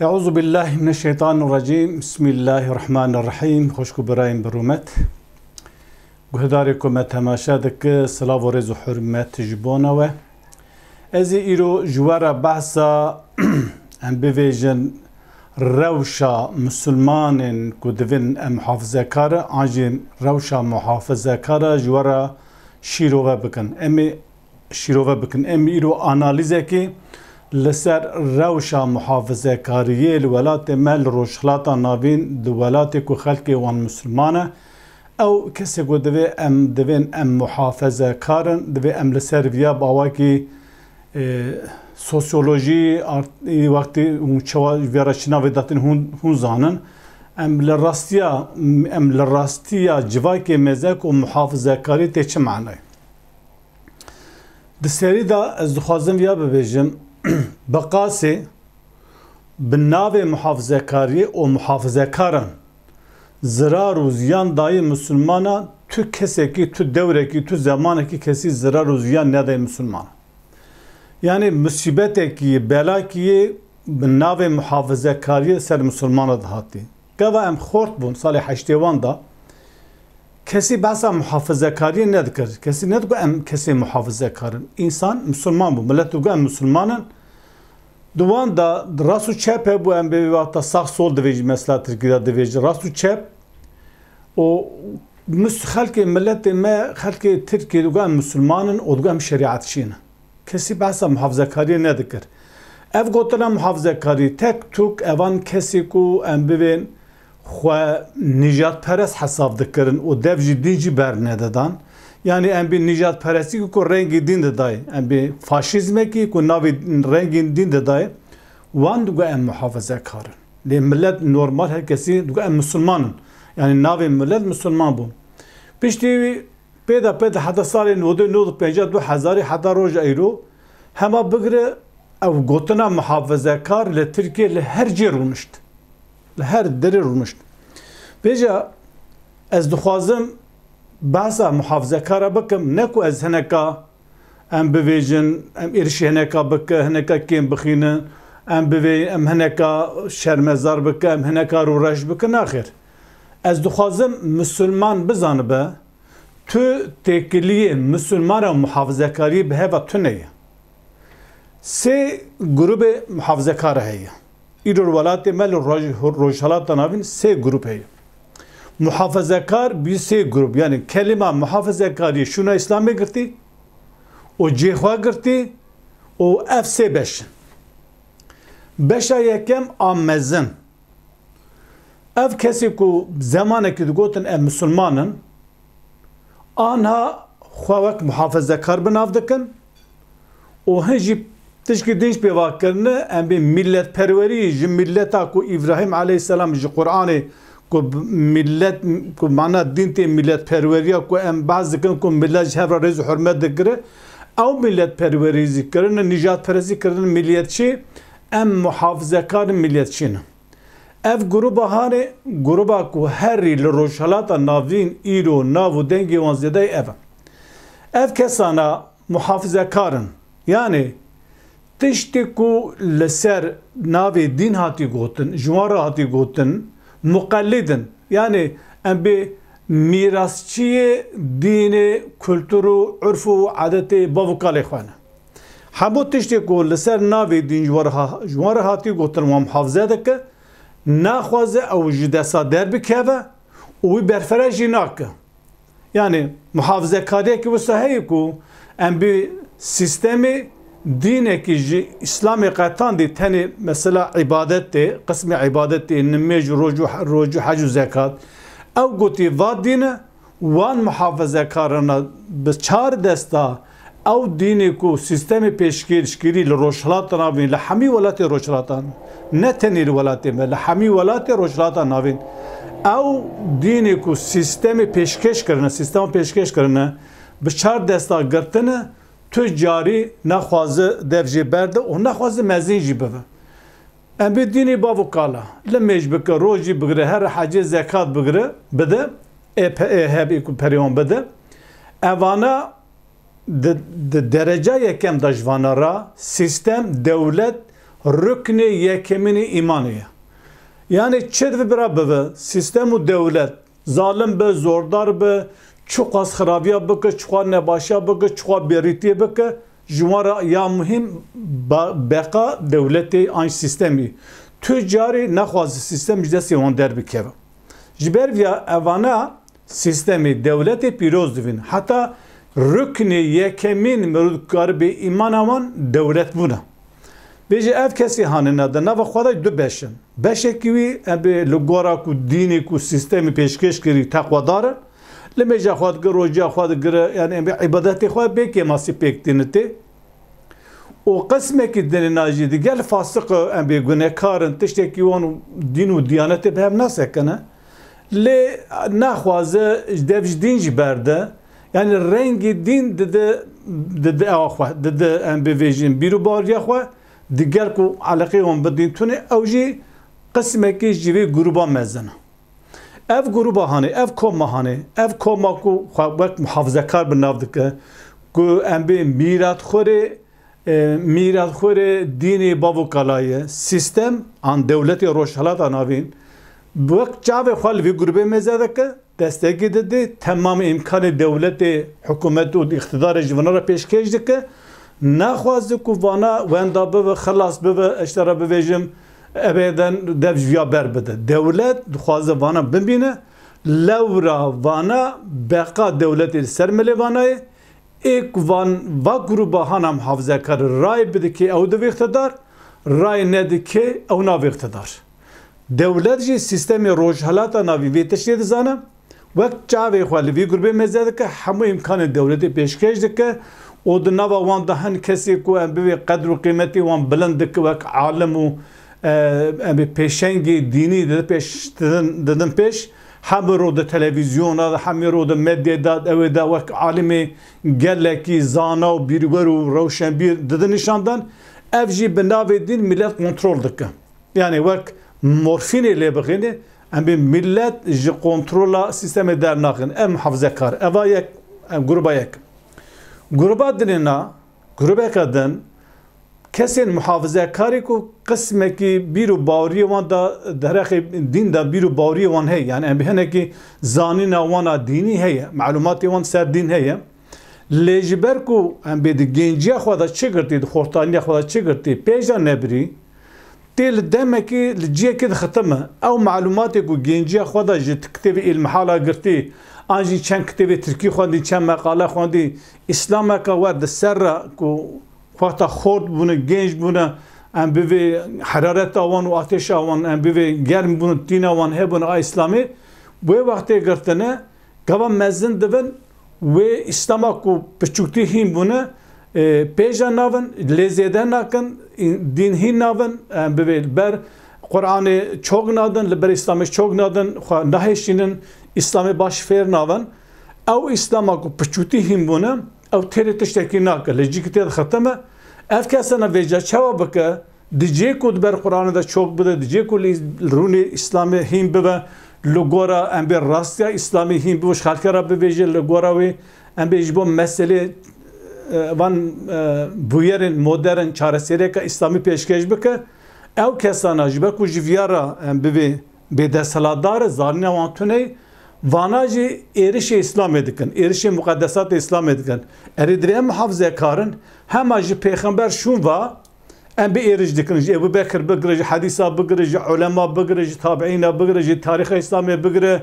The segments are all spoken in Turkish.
Euzu billahi mineşşeytanirracim. Bismillahirrahmanirrahim. Hoşku birayim birumet. Guhdari kume temaşa dike salav ve rezu hürmet jibona ve ezi iro jwara bahsa em bivejin rewşa Müslümanın kudvin em muhafazakara acim rewşa muhafazakara jwara şirove bikin. Emi şirove bikin. Emi iro analizeki لسر روشا محافظه کاریه الولات مل روشلاتا نابین دولات کو خلق وان مسلمانه او کسی کو دوین ام محافظه کارن دوی ام لسر ویا باواکی سوسیولوژی وقتی چوا ویراشنا وداتن هون زانن ام لراستیا جواکی مزک و محافظه کاری ته چه معنی دسری دا از خوازم ویا ببیجم بقاسي بالناوي محافظة كارية و محافظة كارن زرار و زيان داي مسلمانا تو كسيكي تو دوركي تو زمانكي كسي زرار و زيان نداي مسلمانا يعني مصيبتكي بلاكي بالناوي محافظة كارية سر مسلمانا دهاتي قوا ام خورت بون صالح اشتوان دا كسي بحثا محافظة كارية ندكر كسي ندكو ام كسي محافظة كارن انسان مسلمان بو ملت تقو ام مسلمانن دوان دا راسو چپ بو ام بي وقتا ساق سول دويج مثلا تركيا دويج راسو چپ و خلق ملت ما خلق تركيا دقو ام مسلمانن و دقو ام شريعت شينا كسي بحثا محافظة كارية ندكر اف قوتنا محافظة كارية تك توك اوان كسي كو ام بيوين خو نجات پرست حساب دکرن و dev jî din jî berneddan yani em bi nijat perestî ku rengî din de dayê em bi faşîzmekî ku navê rengîn din de dayê wan digo em muhafazekarin lê millet normal herkesî digo em Müslümanin yani navê millet Müslüman bûn piştî pêda heta salê 1950 heta roja îro hema bigire ew gotina muhafazekar li Tirkiye li her cê rûnişt her derê rûnişt bêja ez dixwazim behsa muhafazekara bikim ne ku ez hineka em bivêjin em êrişî hineka bike hineka kêm bixînin em hineka şermezar bike em hineka rûreş bike naxêr ez dixwazim Müslüman bizanibe tu têkiliyê Müslümana muhafazekarî bi heva tune ye sê grûpê muhafazekar heye İror velatê me li rojhalata navîn sê grup heye muhafazekar bir sê grup yani kelima muhafazekarî şuna İslamê girtî û cêxwe girtî û ev sê beş beşa yekem a mezin ev kesî ku zemanekî digotin ev Müslümanin anha xwe wek muhafazekar bi nav dikin û hin jî tişkî dinç pêvakirine em bê milletperwerî ji milleta ku İbrahim aleyhisselam ji Qur'anê ku millet ku mana din tê milletperweriya ku em baz dikin ku millet ji hev re rêz û hurmet dikire ew milletperwerî kirine nijatperestî kirine milliyetçî em muhafazekarin milliyetçî ne ev gruba hanê gruba ku herî li rojhalata navîn îro nav û dengê wan zêde ev ev kesana muhafazekarin yani tiştî ku li ser navê din hatî gotin ji wan re hatî gotin muqellidin yani em bê mîrasçiyê dînê kultur û urf û adetê bav û kalê xwe ne hemû tiştê ku li ser navê din ji wan re hatî gotin wan muhafaze dike naxwaze ew ji desta derbikeve û wî berfere jî nake yani muhafazekariyekî wisa heye ku em bê sistemê dinekî ji İslamê qetandî tenê mesela ibadet tê qismê ibadet tê nimêj roj û hec û zekat ew gotî va dîne wan muhafazekarana bi çar desta ew dînê ku sistemê pêşkêşkirî li rojhilata navîn li hemî welatê rojhilatan ne tenê li welatê me li hemî welatê rojhilata navîn ew dînê ku sistemê pêşkêş kirine sistema pêşkêş kirine bi çar desta girtine tu carî naxwaze dev jê berde û naxwaze mezin jî bibe em bê dînê bav û kala li mêj bike roj jî bigire her hecê zekat bigire bide hebî ku perîwan bide evana di derece yekem da ji vana ra sistem dewlet rükni yekemini imanıya. Yani çedvi birabe sistem u devlet zalim be, zordar be, çok az xarabiya bike, çok az nebaşa bike, çok az beritiye bike, jumara ya mühim beka devleti aynı sistemi. Tücari nexwazı sistem cidesi on derbikeve. Jiber via evana sistemi devleti piroz divin. Hatta rükni yekemin merudkar be iman aman devlet buna. Beji ev kesi hanına da nava xwaday du beşin. Beşekivi ebi lugora ku dini ku sistemi peşkeş kiri takvadar. Lemeja xwad gir roja xwad gir yani ebi ibadeti xwad beki masi pektiniti. O kısmeki deninaji di gel fasık ebi günekarın tişteki on din u diyaneti behem nasekene. Le naxwazı devj din jiberde. Yani rengi din dedi avxwa dedi ebi vejin biru bariya xwa. Diğer ku alakayım bedin tune evji kısmeki jivi gruba mezana. Ev gruba hani, ev koma hani, ev koma ku xwabek muhafazakar binavdike ku embi mirat xore dini bavu kalayı sistem an devleti roşhalat anavin bu çave xal vi gruba mezadike desteki dedi tamam imkanı devleti hükümet u iktidar jivnara peşkeş dike نخواسته کو وانا وندا به خلاص به اشترا بویجم ابدن دبجیا بر بده دولت خوازه وانا ببینه لورا وانا بقا دولت سرمله وانا ایک وان و گروبا هنم حافظه کر رای بده که او دو اقتدار رای نده که او ناو اقتدار دولت جی سیستم روشحالات ناوی وی تشدید زانه وقت چاوی خوالی وی گروبه مزده که همه امکان دولت پیشکش ده که o da nava wan da hen kesi ku em bi qedr u qîmeti wan bilind dik wek alim û em bi pêşengê dînî didin pêş hemî ro di televizyona da hemî ro di medyayê da ew da wek alimê gelekî zana û bîrwer û rewşenbîr didin nîşandan ev jî bi navê dîn millet kontrol dike. Yani wek morfînê lê bixîne em bi millet ji kontrola sistemê dernaxin em muhafazekar eva yek em gruba yek. Gruba dinina, gruba kadın kesin muhafazakari ku kısmeki biru bawriye wan da derexi din da biru bawriye wan hey yani em bihene ki zanina wana dini hey malumatı wan ser din hey lejber ku em be genciya xwada çigirti xortaniya xwada çigirti peja nebri tel demeki lciye kid xatama ew malumatı ku genciya xwada ji tiktebi ilm hala girti Anji çen kitabı Türkiye xondi, çen makale xondi, İslam'a kavga serra ku xwata xort bunu genç bunu em bivi hararet avan u ateş avan em bivi germ bunu din avan he bunu İslam'ı bu vakte girtene gavan mezin devin ve İslam'a ku piçukti him bunu peja navın lezeden nakın din hin navın em bivi ber Kur'an'ı çok nadın liber İslam'ı çok nadın naheşinin İslam'ı baş fer navan ev İslam'a ku piçuti him bunu ev tere tişteki nakı lejikte xatama ev kesana veca çava baka dice ku ber Kur'an'ı da çok bide dice ku runi İslam'ı him bebe lugora em bir rastya İslam'ı him bu xalkara be veje lugora ve em be bu mesele van bu yerin modern çaresere ka İslam'ı peşkeş baka ev kesana jiber ku jiviyara em be desaladar zanne wantune Vanacı erişe İslam edikin, erişe mukaddesat İslam edikin. Eridriye muhafıze karın, hem acı peygamber şun va, en bir eriş dikin. Ebu Bekir bigireci, hadisa bigireci, ulema bigireci, tabi'ina bigireci, tarih-i İslam'ı bigire.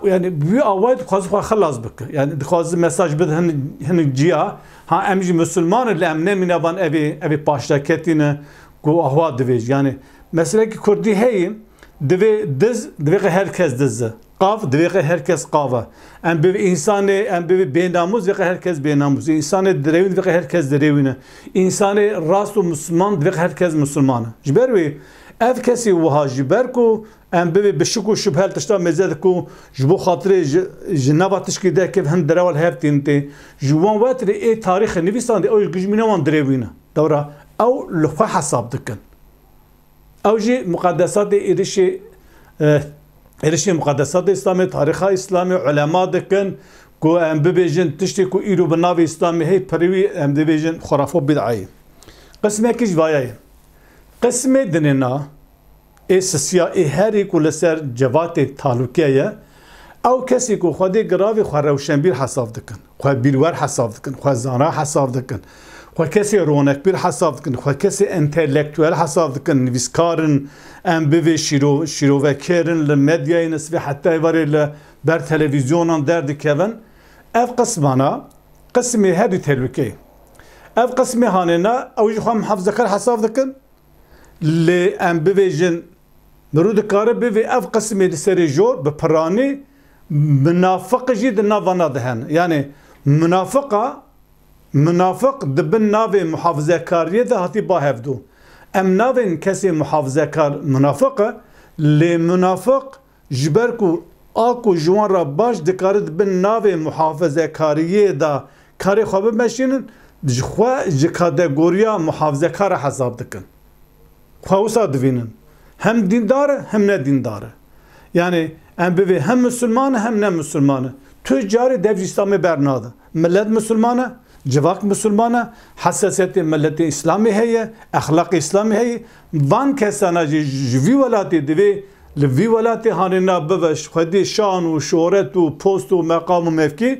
Yani bu avayet khazı khalas bik. Yani khazı mesaj bid hin ciya. Ha emji Müslüman ile emne minavan evi baştaketine ku ahva divej. Yani mesela ki Kurdi heyim, dve herkes dizi. Qav dve herkes qava. Em bir insanı em bir benamuz ve herkes benamuz. İnsanı derevin ve herkes derevine. İnsanı rast ve Müslüman ve herkes Müslüman. Jiberwi ev kesi ve jiber ku em bir bişku şüphel tışta mezed ku jbu xatire jinava tişki de ke hem dereval heptinte. Juwan vatre tarih nivisan de o gijmina wan derevine. Dawra ew lfa hesab dikin. Ew jî mukaddesat erişi mukaddesat İslam'ı, tarih İslam'ı, ulema dikin ku em bibêjin tiştê ku îro bi navê İslam'ı hey perîwî em dibêjin xurafo bid'ayê. Qismekî ji vayayê. قسم دننا سیاسی هری کو لسر جوات تعلقیه او کسی کو خودی گراوی خو روشنبیر حساب دکن خو بیرور حساب دکن خو زانا حساب دکن خو کسی رونق بیر حساب دکن خو کسی انتلکتوال حساب دکن نویسکارن ام بی شیرو و کرن لمدیای نسبی حتی وری بر تلویزیونان درد کون اف قسمی هری تلوکی اف قسمی هانینا اوجی خو محافظه کار حساب دکن لی ام بی مرود کاره به اف قسمی لسری جور به پرانی منافق جید نوانا دهن یعنی منافق دبن ناوی محافظه کاریه ده هاتی با هفدو ام ناوین کسی محافظه کار منافقه لی منافق جبرکو آکو جوان را باش دکاره دبن ناوی محافظه کاریه ده کاری خوابه مشینن جخوا جکادگوریا محافظه کار حساب دکن خواهوسا دوینن هم دینداره هم نه دینداره یعنی ام بی هم مسلمانه هم نه مسلمانه تو جاری devlet İslami برناده ملت مسلمانه جواک مسلمانه حساسیت ملت اسلامی هیه اخلاق اسلامی هیه وان کسانا جوی ولاتی دوی لوی ولاتی هانینا بوش خودی شان و شهرت و پست و مقام و مفکی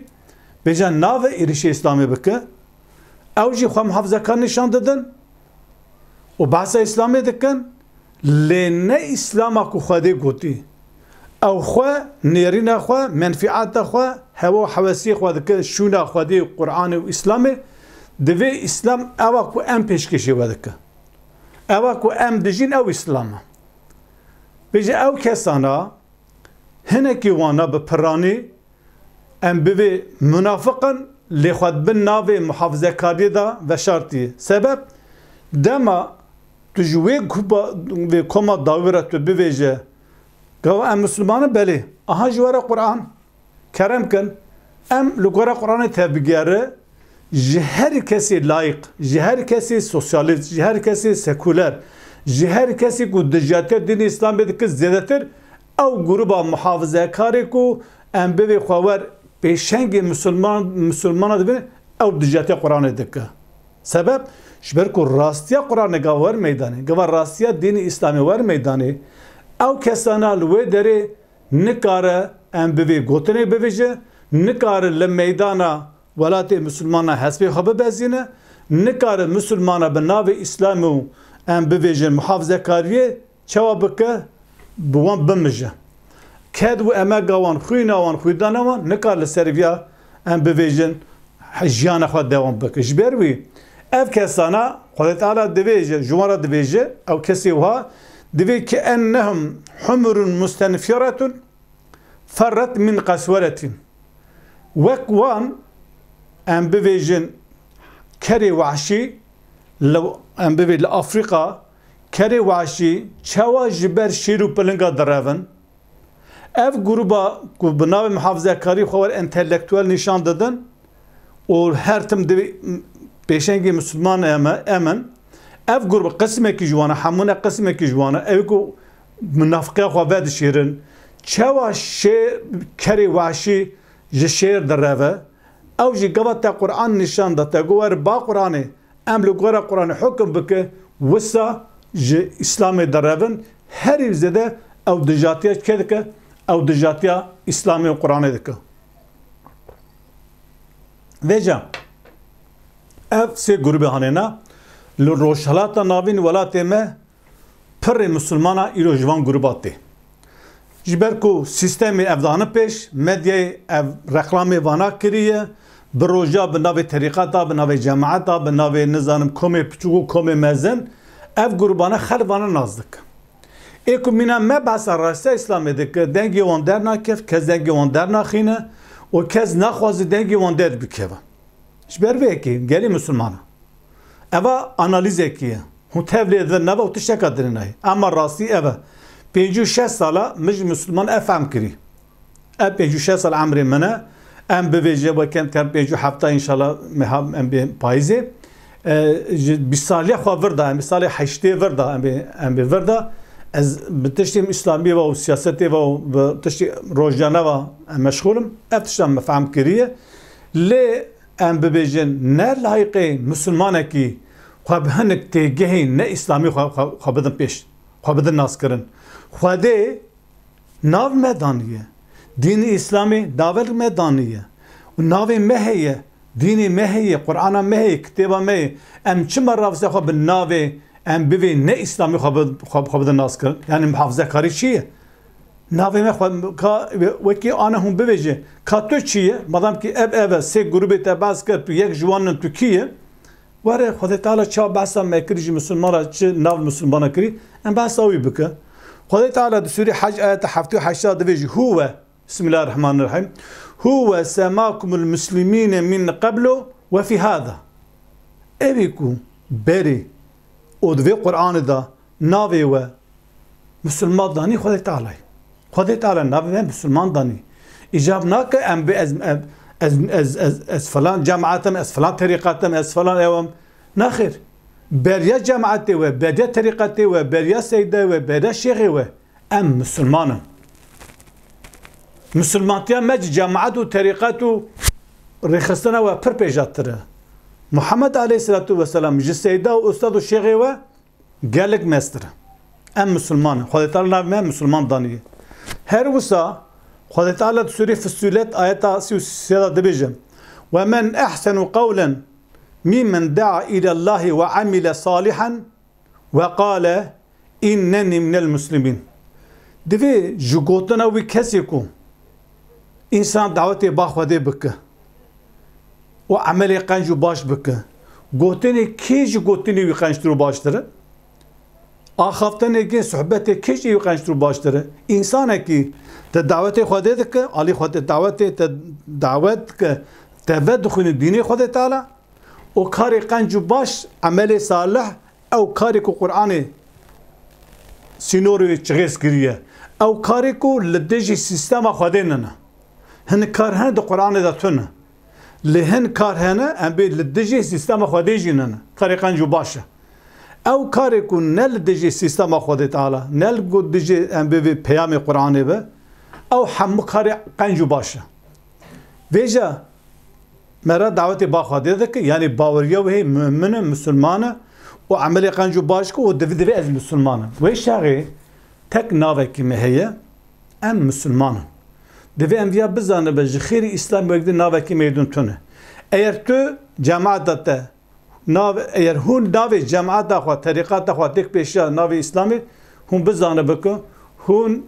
بجان ناو ایریش اسلامی بکه او جی خواه محافظه کار نشان دادن و بحث اسلامی دکن لنه اسلام اکو خواده گوتی او خواه نیرین خواه منفعات خواه هوا حواسی خواه دکه شونه خواده قرآن و اسلامه دوی اسلام او اکو ام پیشکشی ودکه او اکو ام دجین او اسلامه بیجه او کسانا هنکی وانا بپرانی ام بوی منافقن لی خود بن ناوی محافظه کاری دا و شرطی سبب دما تجوی کما داوره تو بویجه گو ام مسلمانه بله آها جواره قرآن کرم کن ام لگوره قرآن تبگیره جهر کسی لایق جهر کسی سوسیالیست جهر کسی سکولر جهر کسی کو دجاتر دین اسلام بده که زیادتر او گروبا محافظه کاری کو ام بوی خواهر پیشنگ مسلمان دبین او دجاتر قرآن دکه سبب شبر کو راستیا قرآن گاور میدانه گوار راستیا دین اسلامی ور میدانه او کسانا لوی داره نکاره ام بوی گوتنه بویجه نکاره لمیدانا ولات مسلمان حسبی خبه بزینه نکاره مسلمان به ناو اسلام و ام بویجه محافظه کاریه چوا بکه بوان بمجه کد و اما گوان خویناوان خویدانوان نکار لسرویا ام بویجن حجیان خود دوام بکه جبر وی اف کسانا خدا تعالی دویجه جمعه دویجه او کسی وها دوی که انهم حمر مستنفرة فرت من قسورة وكوان ام بویجن کری وحشی لو ام بوی لافریقا کری وحشی چوا جبر شیرو پلنگا درون اف گروبا بناو محافظه کاری خوار انتلکتوال نشان دادن و هر تم دوی پیشنگی مسلمان امن اف گروه قسمه کی جوانه همونه قسمه کی جوانه اوکو منافقه خواه شیرن چوا شیر کری وحشی جشیر دروه او جی گوه تا قرآن نشان ده تا گوه با قرآنه املو گوه قرآن حکم بکه وسا جی اسلام دروون هری زده او دجاتیه که دکه او دجاتیه اسلامی و قرآن دکه ویجا اف سه گروه هانه لروشالات ناوین ولات ما پر مسلمانا ایرو جوان گروباتی جبر کو سیستم افدانه پیش مدیا رقلام وانا کریه بروجا بناوی طریقاتا بناوی جماعتا بناوی نظام کومی پچوگو کومی مزن اف گروبانه خلوانا نازدک ایکو مینا ما بحث راسته اسلامی دک دنگی وان در ناکف کز دنگی وان در ناخینه و کز نخوازی دنگی وان در بکیوه جبر ویکی گلی مسلمانه اوا analiz ekiye. Hu tevlid ve neva u tişeka dirinay. Ama rasti eva. 5-6 sala Müslüman efem kiri. 5-6 sal amri mena. Em beveje ve kem ter 5 hafta inşallah meham em be payze. Bir salih xwa verda, bir salih haşte verda em be verda. Ez bitiştim İslami ve siyaseti ve tişti rojana ve meşgulüm. Eftişten mefam kiriye. Le em bebejin ne layıkı Müslümane ki خو بهنك تيجي نه إسلامي خو بدن بيش خو بدن ناس كرن خده ناو مدانية دين إسلامي داول مدانية وناو مهية ديني مهية قرآن مهية كتابة مهية أم چما رافزة خو بالناو أم بوي نه إسلامي خو بدن ناس كرن يعني محافظة كاري چيه ناوی من خود وکی آن هم بویجه کاتو چیه مادام که اب سه گروه تبعث کرد تو یک جوان تو کیه وره خدا تعالی چا بحثا مکریج مسلمان را چه ناو مسلمان کری ام بحثا وی بکه خدا تعالی در سوره حج آیت 78 دویجه هو بسم الله الرحمن الرحیم هو سماكم المسلمين من قبل وفي هذا ابيكو بري ودوی قرآن دا ناوی و مسلمان دانی خدا تعالی خدا تعالی نبی مسلمان دانی ایجاب نکه ام به از فلان جماعتم از فلان طریقتم از فلان اوم نخیر بریا جماعتی و بریا طریقتی و بریا سیده و بریا شیخی و ام مسلمانم مسلمانتیا مج جماعت و طریقت و رخصتنا و پر پیجاتره محمد علیه السلام جسیده و استاد و شیخی و گلک مستره ام مسلمان خدا تعالی نبی مسلمان دانیه هر وسا خدا تعالى سورة فصولات آيات 33 دبجم ومن أحسن قولا ممن دعا إلى الله وعمل صالحا وقال إنني من المسلمين دفي جوغوتنا وكسيكو إنسان دعوتي باخوده بك وعملي قنجو باش بك قوتني كي جوغوتني وقنجترو باشتره آخافتنه که صحبت کش ایو قنشترو باشتره انسانه که دعوت خودت که علی خود دعوت که تبد خون دینی خود تعالی و کاری قنجو باش عمل صالح او کاری کو قرآن سینوری چغیس گریه او کاری کو لدجی سیستم خوده نه هن کار هن دو قرآن دا تونه لهن کار هن ام بی لدجی سیستم خوده جی نه کاری قنجو باشه او کاری کو نل دیجی سیستم خود تعالی نل گود دیجی ام بی پیام قرآن به او هم کاری قنجو باشه ویجا مرا دعوت با خود ده که یعنی باوریه و هی مؤمن مسلمانه و عملی قنجو باش کو و دوی از مسلمانه و شاغي تک ناوه کی مهیه ام مسلمانه دوی ام ویا بزانه به خیر اسلام وقت ناوه کی میدون تونه اگر تو جماعت دته ناو اگر هون ناو جماعت دخوا طریقات دخوا تک پیشا ناو اسلامی هون بزانه بکن هون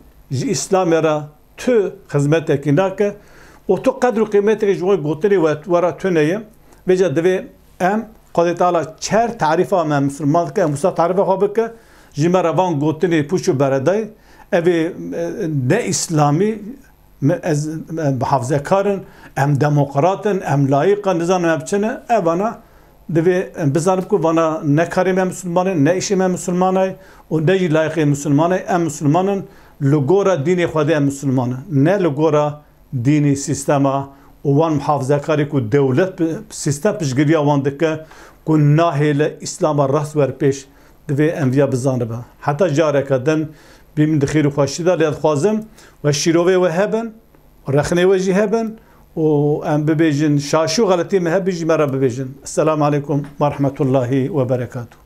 اسلامی را تو خدمت اکینا که و تو قدر و قیمت که جوی گوتنی و ورا تو نیم بجا دوی ام خدا تعالی چهر تعریفه من مسلمان که موسی تعریفه خواب که جمع روان گوتنی پوشو بردای اوی نه اسلامی از محافظه کارن ام دموکراتن ام لایقا نزانم ام چنه اوانا دوی بزنم که وانا نه کاری من مسلمانه نه ایشی من مسلمانه و نه لایقی مسلمانه ام مسلمانن لگورا دین خود ام مسلمانه نه لگورا دینی سیستما و وان محافظه کاری که دولت سیستم پیشگیری آوانده که ناهل اسلام راست ور پیش دوی انویا بزنه با حتی جاره کردن بیم دخیر و خواشیده لیاد خوازم و شیروه و هبن و رخنه و جی هبن و ام ببیجن شاشو غلطی مهبیجی مرا ببیجن. السلام علیکم و رحمت الله و برکاته.